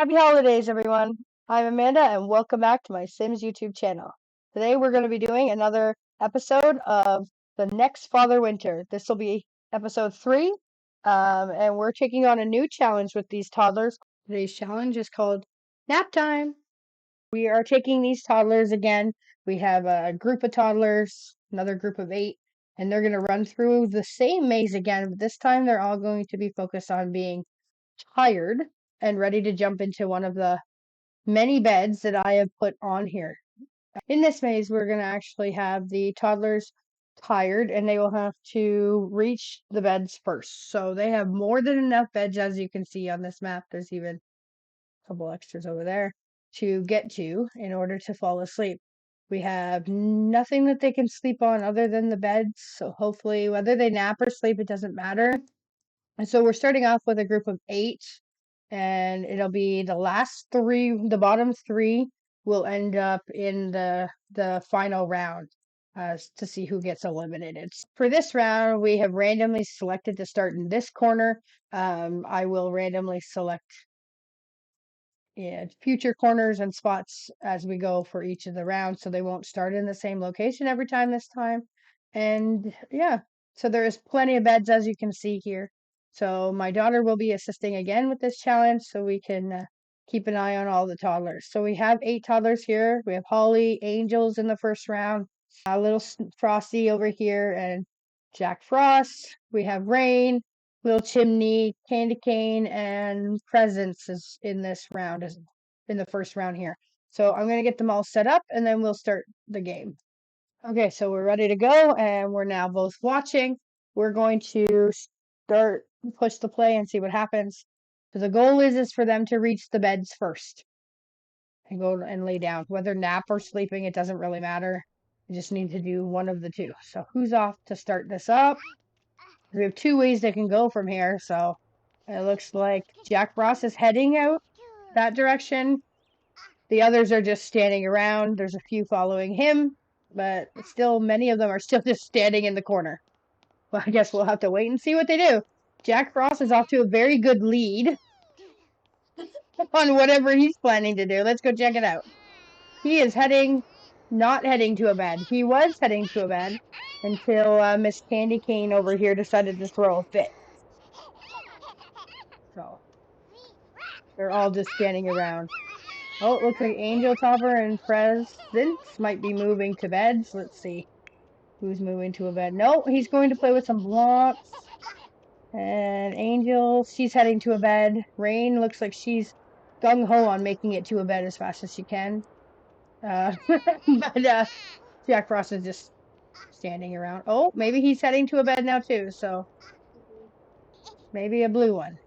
Happy holidays, everyone. I'm Amanda, and welcome back to my Sims YouTube channel. Today, we're going to be doing another episode of The Next Father Winter. This will be episode 3, and we're taking on a new challenge with these toddlers. Today's challenge is called Nap Time. We are taking these toddlers again. We have a group of toddlers, another group of 8, and they're going to run through the same maze again, but this time they're all going to be focused on being tired and ready to jump into one of the many beds that I have put on here. In this maze, we're going to actually have the toddlers tired and they will have to reach the beds first. So they have more than enough beds, as you can see on this map. There's even a couple extras over there to get to in order to fall asleep. We have nothing that they can sleep on other than the beds. So hopefully, whether they nap or sleep, it doesn't matter. And so we're starting off with a group of 8, and it'll be the last 3, the bottom 3 will end up in the final round to see who gets eliminated. For this round, we have randomly selected to start in this corner. I will randomly select future corners and spots as we go for each of the rounds, so they won't start in the same location every time this time. And yeah, so there is plenty of beds, as you can see here. So my daughter will be assisting again with this challenge so we can keep an eye on all the toddlers. So we have 8 toddlers here. We have Holly, Angels in the first round, a little Frosty over here, and Jack Frost. We have Rain, Little Chimney, Candy Cane, and Presents is in this round, is in the first round here. So I'm going to get them all set up and then we'll start the game. Okay, so we're ready to go and we're now both watching. We're going to push the play and see what happens. So the goal is for them to reach the beds first and go and lay down. Whether nap or sleeping, it doesn't really matter. You just need to do one of the two. So who's off to start this up? We have 2 ways they can go from here, so it looks like Jack Ross is heading out that direction. The others are just standing around. There's a few following him, but still many of them are still just standing in the corner. Well, I guess we'll have to wait and see what they do. Jack Frost is off to a very good lead on whatever he's planning to do. Let's go check it out. He is not heading to a bed. He was heading to a bed until Miss Candy Cane over here decided to throw a fit. So they're all just standing around. Oh, it looks like Angel Topper and Presents might be moving to beds. Let's see who's moving to a bed. No, he's going to play with some blocks. And Angel, she's heading to a bed. Rain looks like she's gung-ho on making it to a bed as fast as she can. But Jack Frost is just standing around. Oh, maybe he's heading to a bed now too, so maybe a blue one.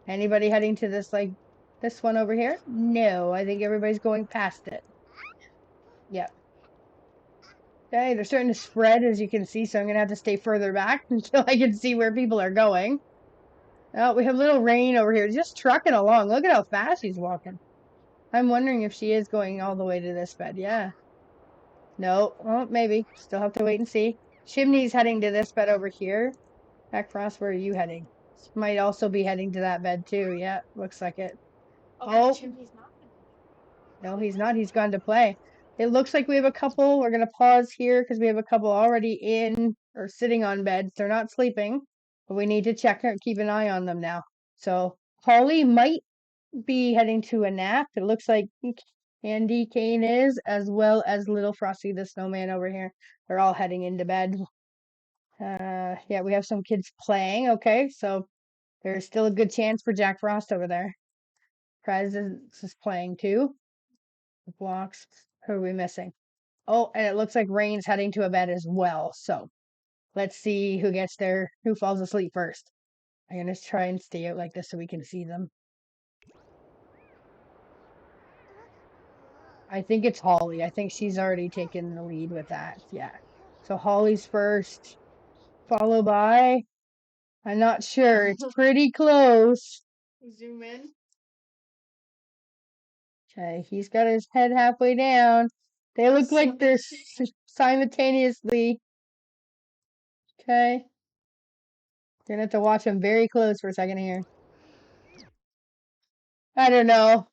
Anybody heading to this one over here? No, I think everybody's going past it. Yep. Okay, they're starting to spread, as you can see, so I'm going to have to stay further back until I can see where people are going. Oh, we have little Rain over here, just trucking along. Look at how fast she's walking. I'm wondering if she is going all the way to this bed. Yeah. No. Oh, maybe. Still have to wait and see. Chimney's heading to this bed over here. Jack Frost, where are you heading? Might also be heading to that bed, too. Yeah, looks like it. Oh. Chimney's not. No, he's not. He's gone to play. It looks like we have a couple. We're going to pause here because we have a couple already in or sitting on beds. They're not sleeping, but we need to check and keep an eye on them now. So Holly might be heading to a nap. It looks like Candy Cane is, as well as Little Frosty the Snowman over here. They're all heading into bed. Yeah, we have some kids playing. Okay, so there's still a good chance for Jack Frost over there. Presence is playing too. Blocks. Who are we missing? Oh, and it looks like Rain's heading to a bed as well. So let's see who gets there, who falls asleep first. I'm going to try and stay out like this so we can see them. I think it's Holly. I think she's already taken the lead with that. Yeah. So Holly's first, followed by, I'm not sure. It's pretty close. Zoom in. Okay, he's got his head halfway down. They look like they're simultaneously. Okay. You're gonna have to watch them very close for a second here. I don't know.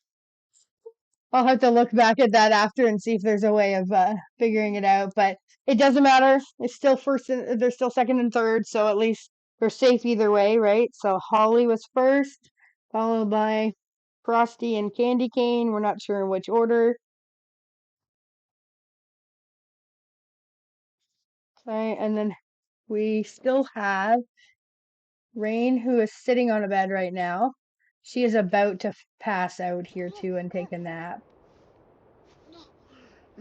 I'll have to look back at that after and see if there's a way of figuring it out. But it doesn't matter. It's still first. They're still second and third, so at least they're safe either way, right? So Holly was first, followed by Frosty and Candy Cane. We're not sure in which order. Okay, and then we still have Rain, who is sitting on a bed right now. She is about to pass out here too and take a nap.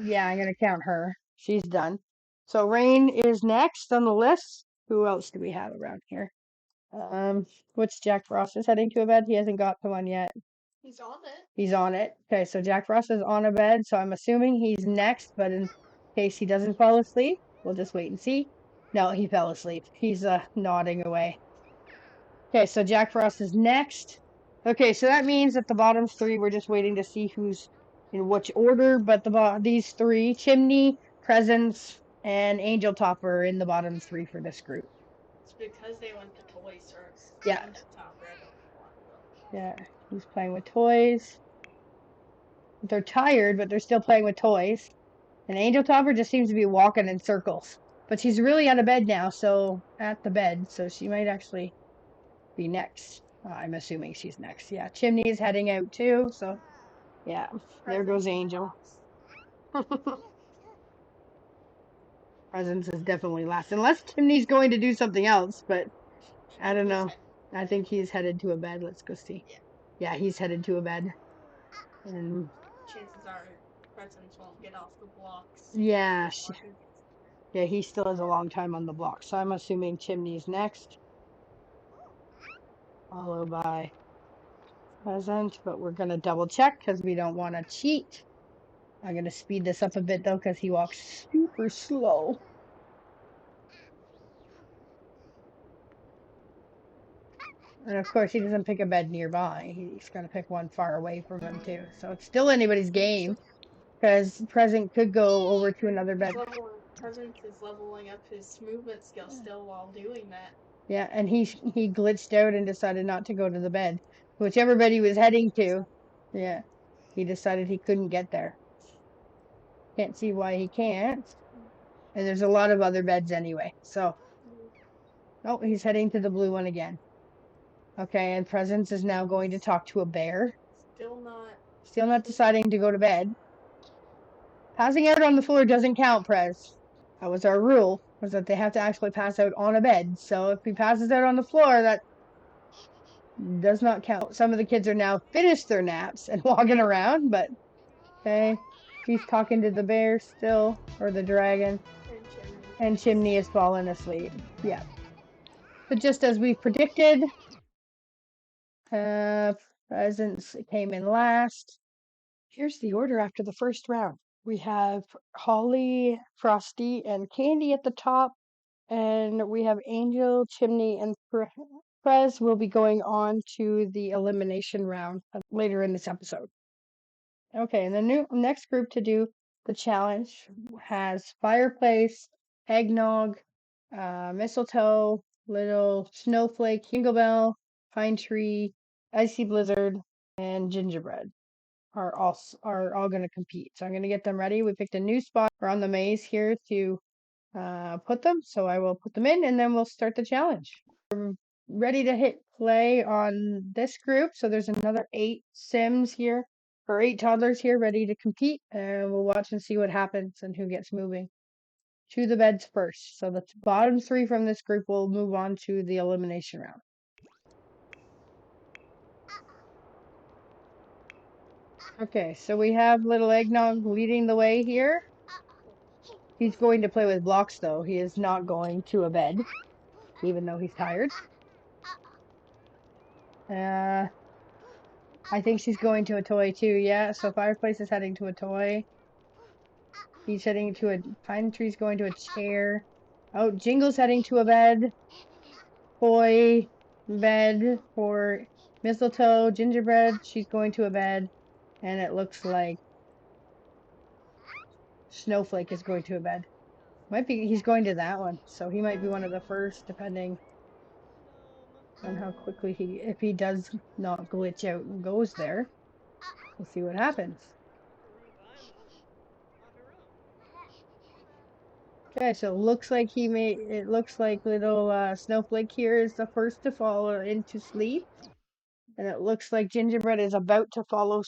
Yeah, I'm gonna count her. She's done. So Rain is next on the list. Who else do we have around here? What's Jack Frost is heading to a bed? He hasn't got to one yet. He's on it. He's on it. Okay, so Jack Frost is on a bed, so I'm assuming he's next, but in case he doesn't fall asleep, we'll just wait and see. No, he fell asleep. He's nodding away. Okay, so Jack Frost is next. Okay, so that means that the bottom three, we're just waiting to see who's in which order, but these three, Chimney, Presents, and Angel Topper, are in the bottom three for this group. It's because they went to Toys R Us. Yeah. Topper, I don't want them. Yeah, he's playing with toys. They're tired, but they're still playing with toys. And Angel Topper just seems to be walking in circles. But she's really out of bed now, so at the bed, so she might actually be next. I'm assuming she's next. Yeah, Chimney is heading out too, so yeah, there goes Angel. Presence is definitely last, unless Chimney's going to do something else, but I don't know. I think he's headed to a bed. Let's go see. Yeah, he's headed to a bed. And chances are Presence won't get off the blocks. Yeah, yeah, he still has a long time on the block, so I'm assuming Chimney's next. Followed by Present, but we're gonna double check because we don't want to cheat. I'm gonna speed this up a bit though because he walks super slow. And of course, he doesn't pick a bed nearby. He's gonna pick one far away from him too. So it's still anybody's game because Present could go over to another bed. Present is leveling up his movement skill still while doing that. Yeah, and he glitched out and decided not to go to the bed, whichever bed he was heading to. Yeah, he decided he couldn't get there. Can't see why he can't. And there's a lot of other beds anyway. So, oh, he's heading to the blue one again. Okay, and Presence is now going to talk to a bear. Still not deciding to go to bed. Passing out on the floor doesn't count, Prez. That was our rule, was that they have to actually pass out on a bed. So if he passes out on the floor, that does not count. Some of the kids are now finished their naps and walking around, but okay. He's talking to the bear still, or the dragon. And Chimney has fallen asleep. Yeah. But just as we predicted, Presents came in last. Here's the order after the first round. We have Holly, Frosty, and Candy at the top, and we have Angel, Chimney, and Prez will be going on to the elimination round later in this episode. Okay, and the next group to do the challenge has Fireplace, Eggnog, Mistletoe, Little Snowflake, Jingle Bell, Pine Tree, Icy Blizzard, and Gingerbread are all going to compete. So I'm going to get them ready. We picked a new spot around the maze here to put them. So I will put them in and then we'll start the challenge. We're ready to hit play on this group. So there's another 8 Sims here, or 8 toddlers here ready to compete. And we'll watch and see what happens and who gets moving to the beds first. So the bottom 3 from this group will move on to the elimination round. Okay, so we have little Eggnog leading the way here. He's going to play with blocks, though. He is not going to a bed, even though he's tired. I think she's going to a toy, too. Yeah, so Fireplace is heading to a toy. He's heading to a... Pine Tree's going to a chair. Oh, Jingle's heading to a bed. Toy, bed for Mistletoe, Gingerbread. She's going to a bed. And it looks like Snowflake is going to a bed. Might be he's going to that one, so he might be one of the first, depending on how quickly if he does not glitch out and goes there. We'll see what happens. Okay, so it looks like it looks like little Snowflake here is the first to fall into sleep. And it looks like Gingerbread is about to follow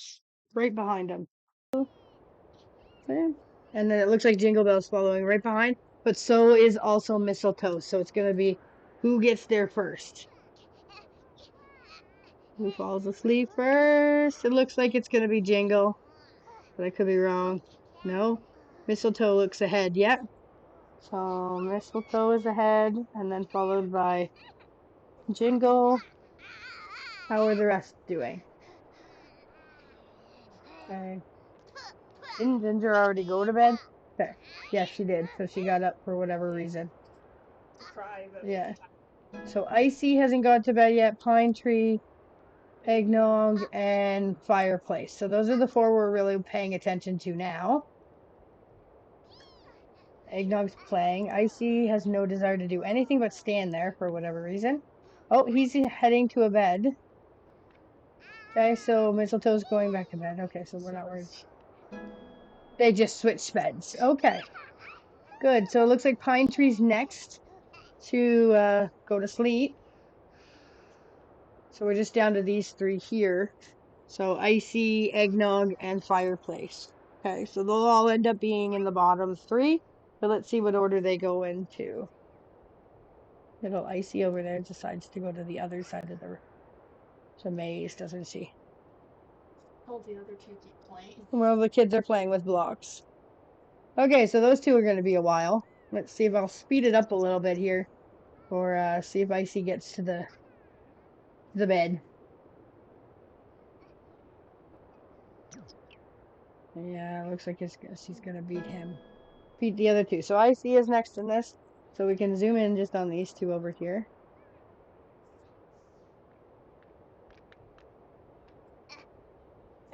right behind him. Okay. And then it looks like Jingle Bell's following right behind, but so is also Mistletoe. So it's going to be who gets there first. Who falls asleep first? It looks like it's going to be Jingle, but I could be wrong. No, Mistletoe looks ahead. Yep. So Mistletoe is ahead, and then followed by Jingle. How are the rest doing? Okay. Didn't Ginger already go to bed? Okay. Yes, she did. So she got up for whatever reason. Cry, but Yeah. So Icy hasn't gone to bed yet. Pine Tree, Eggnog, and Fireplace. So those are the four we're really paying attention to now. Eggnog's playing. Icy has no desire to do anything but stand there for whatever reason. Oh, he's heading to a bed. Okay, so Mistletoe's going back to bed. Okay, so we're not worried. They just switched beds. Okay, good. So it looks like Pine Tree's next to go to sleep. So we're just down to these three here. So Icy, Eggnog, and Fireplace. Okay, so they'll all end up being in the bottom three. But let's see what order they go into. Little Icy over there decides to go to the other side of the maze, doesn't she? all the other two keep playing. Well, the kids are playing with blocks. Okay, so those two are going to be a while. Let's see if I'll speed it up a little bit here, or see if Icy gets to the bed. Yeah, looks like she's going to beat him. Beat the other two. So Icy is next in this. So we can zoom in just on these two over here.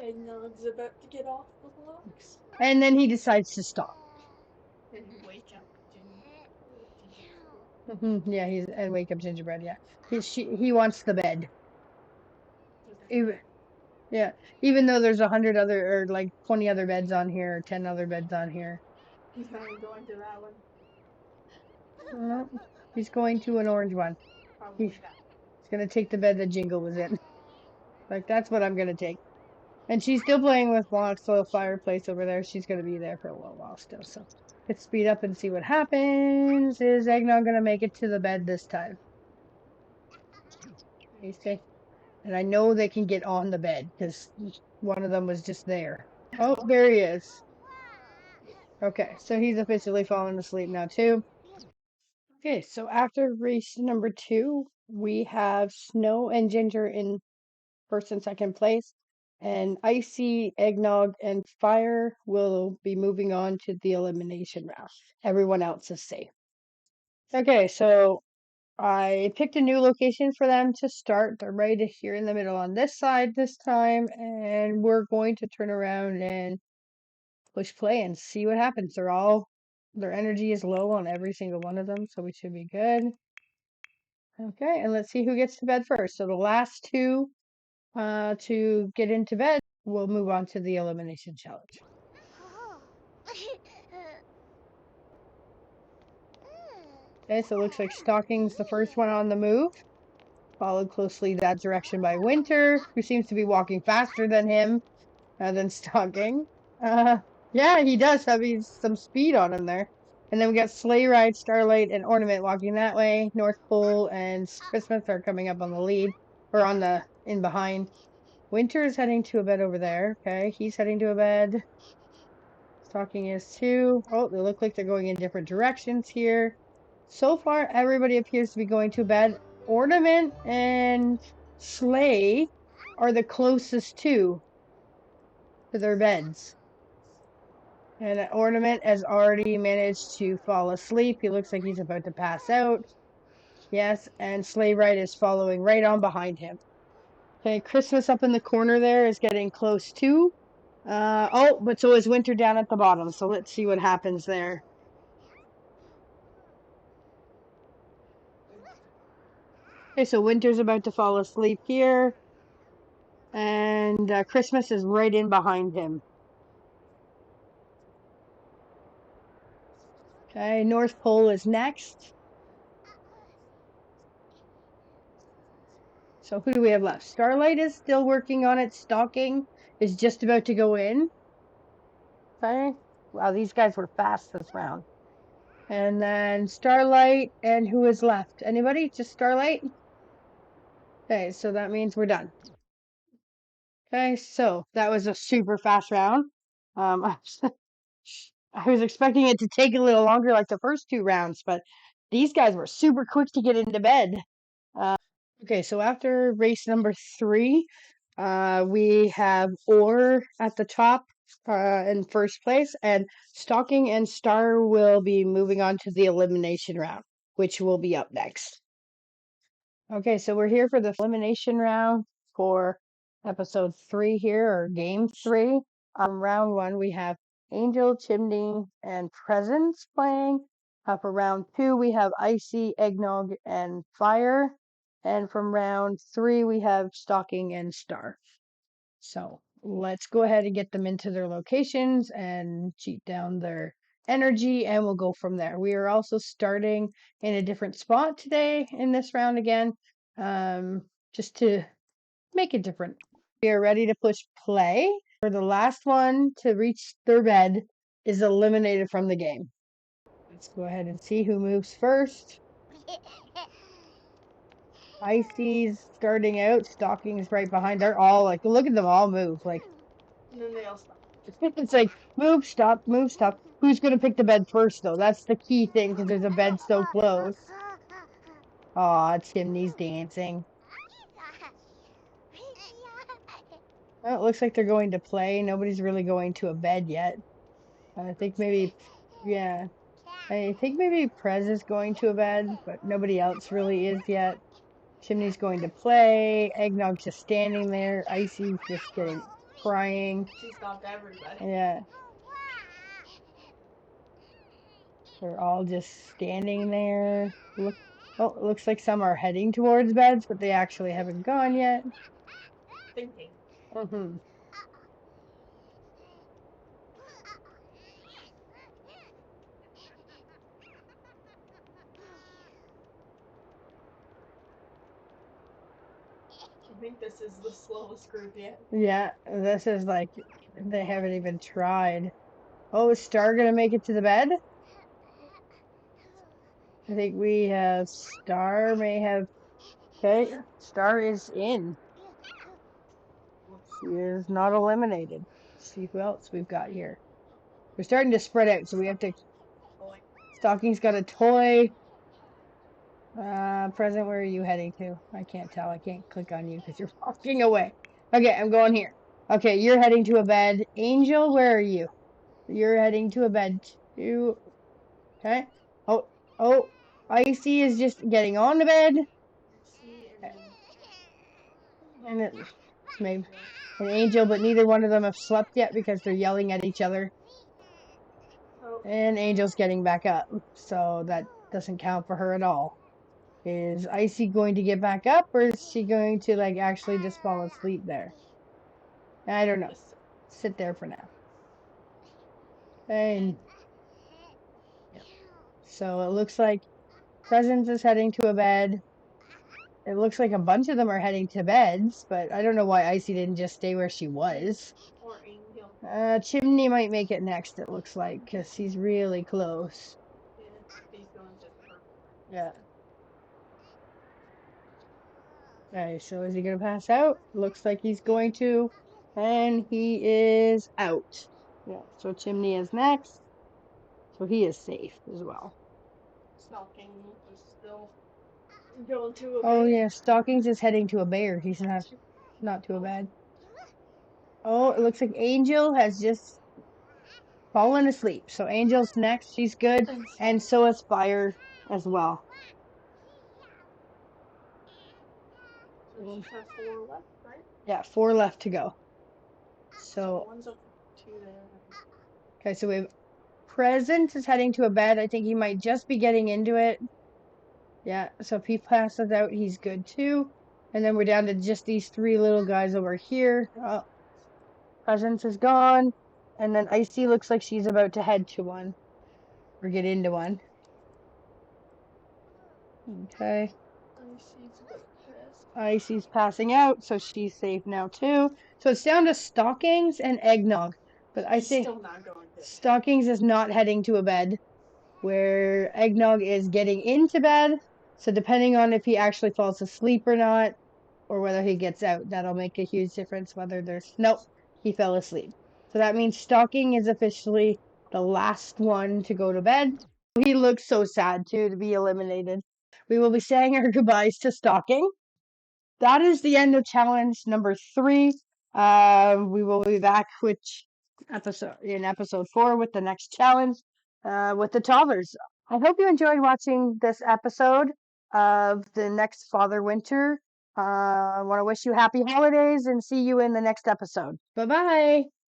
Eggnog's about to get off the blocks. And then he decides to stop. And wake up Yeah, and wake up Gingerbread. Yeah, he wants the bed. Even, yeah, even though there's 100 other or like 20 other beds on here, or 10 other beds on here. He's not going to that one. He's going to an orange one. He's gonna take the bed that Jingle was in. Like that's what I'm gonna take. And she's still playing with blocks, little fireplace over there. She's gonna be there for a little while still. So let's speed up and see what happens. Is Eggnog gonna make it to the bed this time? Okay. And I know they can get on the bed because one of them was just there. Oh, there he is. Okay, so he's officially fallen asleep now too. Okay, so after race number 2, we have Snow and Ginger in first and second place, and Icy, Eggnog, and Fire will be moving on to the elimination round. Everyone else is safe. Okay, so I picked a new location for them to start. They're right here in the middle on this side this time, and we're going to turn around and push play and see what happens. Their energy is low on every single one of them, so we should be good. Okay, and let's see who gets to bed first. So the last two to get into bed, we'll move on to the elimination challenge. Okay, so it looks like Stocking's the first one on the move, followed closely that direction by Winter, who seems to be walking faster than him, than Stocking. Yeah, he does have some speed on him there. And then we got Sleigh Ride, Starlight, and Ornament walking that way. North Pole and Christmas are coming up on the lead, or in behind. Winter is heading to a bed over there. Okay, he's heading to a bed. Stocking is too. Oh, they look like they're going in different directions here. So far, everybody appears to be going to bed. Ornament and Sleigh are the closest to their beds. And Ornament has already managed to fall asleep. He looks like he's about to pass out. Yes, and Sleigh Ride is following right on behind him. Okay, Christmas up in the corner there is getting close too. But so is Winter down at the bottom. So let's see what happens there. Okay, so Winter's about to fall asleep here. And Christmas is right in behind him. Okay, North Pole is next. So who do we have left? Starlight is still working on it. Stalking is just about to go in. Okay. Wow, these guys were fast this round. And then Starlight, and who is left? Anybody? Just Starlight? Okay, so that means we're done. Okay, so that was a super fast round. I was expecting it to take a little longer like the first two rounds, but these guys were super quick to get into bed. Okay, so after race number 3, we have Orr at the top in first place, and Stalking and Star will be moving on to the elimination round, which will be up next. Okay, so we're here for the elimination round for episode 3 here, or game 3. Round 1, we have Angel, Chimney, and Presents playing. For round 2, we have Icy, Eggnog, and Fire. And from round 3, we have Stalking and Star. So let's go ahead and get them into their locations and cheat down their energy, and we'll go from there. We are also starting in a different spot today in this round again, just to make it different. We are ready to push play. For the last one to reach their bed is eliminated from the game. Let's go ahead and see who moves first. Icy's starting out. Stalking's right behind. They're all like, look at them all move. Like, And then they all stop. it's like, move, stop, move, stop. Who's going to pick the bed first, though? That's the key thing, because there's a bed so close. Aw, Chimney's dancing. Well, it looks like they're going to play. Nobody's really going to a bed yet. I think maybe, yeah. I think maybe Prez is going to a bed, but nobody else really is yet. Chimney's going to play. Eggnog's just standing there. Icy's just crying. She stopped everybody. Yeah. They're all just standing there. Look. Oh, it looks like some are heading towards beds, but they actually haven't gone yet. Thinking. Mm-hmm. I think this is the slowest group yet. Yeah, this is like, they haven't even tried. Oh, is Star gonna make it to the bed? I think we have Star may have. Okay, Star is in. She is not eliminated. Let's see who else we've got here. We're starting to spread out, so we have to. Stocking's got a toy. Present, where are you heading to? I can't tell. I can't click on you because you're walking away. Okay, I'm going here. Okay, you're heading to a bed. Angel, where are you? You're heading to a bed too. Okay. Oh, Icy is just getting on the bed. And it's maybe an Angel, but neither one of them have slept yet because they're yelling at each other. And Angel's getting back up, so that doesn't count for her at all. Is Icy going to get back up, or is she going to like actually just fall asleep there? I don't know. Sit there for now. And yeah. So it looks like Presence is heading to a bed. It looks like a bunch of them are heading to beds, but I don't know why Icy didn't just stay where she was. Or Angel. Chimney might make it next, it looks like, because he's really close. Yeah, he's going just perfect. Yeah. Okay, so is he going to pass out? Looks like he's going to. And he is out. Yeah, so Chimney is next. So he is safe as well. Stalking is still going to a Oh bed. yeah, Stockings is heading to a bear. He's not too bad. Oh, it looks like Angel has just fallen asleep. So Angel's next. She's good. And so is Fire as well. We have 4 left, right? Yeah, 4 left to go. So one's up 2 there. okay, so we have Presence is heading to a bed. I think he might just be getting into it. Yeah, so if he passes out, he's good too. And then we're down to just these 3 little guys over here. Presence is gone. And then Icy looks like she's about to head to one. or get into one. Okay. Icy's about past. Icy's passing out, so she's safe now too. So it's down to Stockings and Eggnog. But I He's think still not going to. Stockings is not heading to a bed, where Eggnog is getting into bed. So depending on if he actually falls asleep or not, or whether he gets out, that'll make a huge difference. Whether there's nope, he fell asleep. So that means Stocking is officially the last one to go to bed. He looks so sad too to be eliminated. We will be saying our goodbyes to Stocking. That is the end of challenge number 3. We will be back in episode 4 with the next challenge with the toddlers. I hope you enjoyed watching this episode of the next Father Winter. I want to wish you happy holidays and see you in the next episode. Bye bye.